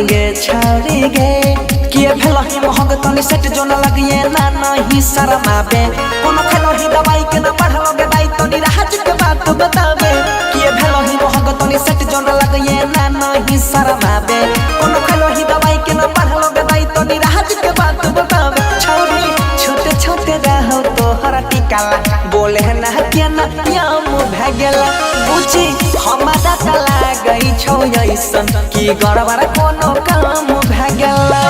गे छाड़ी गे किए भेलो ही महंग तनी सेट जो न लगिए ना नहीं शरमाबे कोनो खेलो ही दवाई के ना बढ़लो गे दाई तनी राज के बात बतावे किए भेलो ही महंग तनी सेट जो न लगिए ना नहीं शरमाबे कोनो खेलो ही दवाई के ना बढ़लो गे दाई तनी राज के बात बतावे छौरी छोटे छोटे रहो तोहरा टिकाला बोले ना के ना याम भागेला बुझी हमारा तला गई छौ ऐसन की गड़बड़ कोनो काम भागेला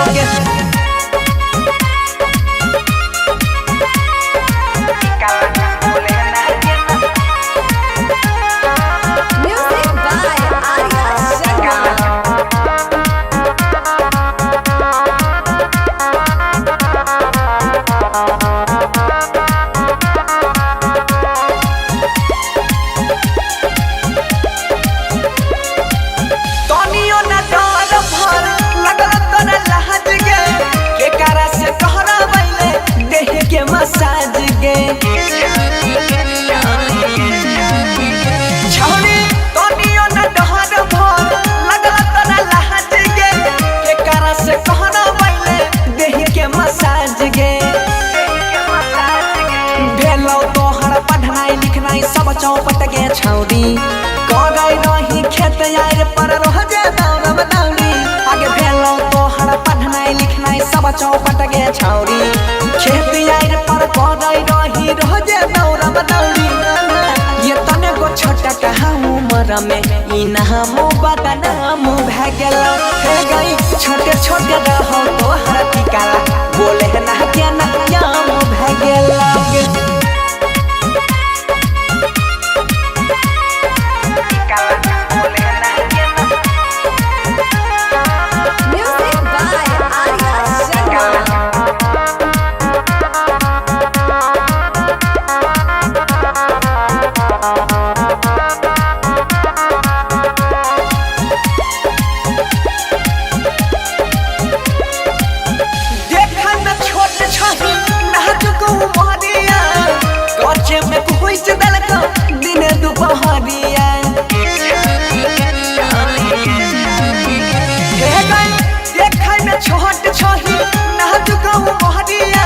मसाज गे छौरी तनियो न डहर भर लगल तोरा लहज गे केकरा से कहना पहिले देह के मसाज गे भेलो तोहर पढ़नाई लिखनाई सब चौपट गे छौरी क गई रही खेत यार पर रह जे दौड़ब दौड़ी आगे भेलो तोहर पढ़नाई लिखनाई सब चौपट गे छौरी खेत यार पर पड़ाई रही रह जे दौड़ब दौड़ी ये तने गो छोटा कहा उम्र में ई नाम बदनाम भागल हे गई छोटे छोटे रहो तोहर टिकाला बोले ना के ना याम भागल दिन दुपहरिया देखे में छोट छही नाजुक मोहरिया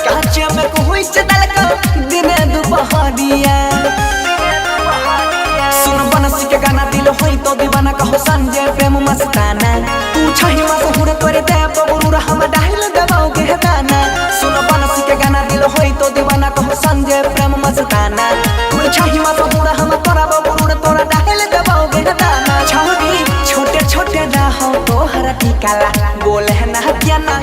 काचे में कोई दलक दिन दुपहरिया सुन बनसी के गाना दिल होई तो दीवाना कहो संजय प्रेम मस्ताना तू छही मस हुड़ करे दे बबुर हम डाल दबाओगे गाना सुन बनसी के गाना दिल होई तो दीवाना कहो संजय प्रेम मस्ताना तू छही मस हुड़ हम तोरा बबुर तोरा डाल दबाओगे गाना छौरी छोटे छोटे रहो तोहरा टिकाला बोले ना क्या ना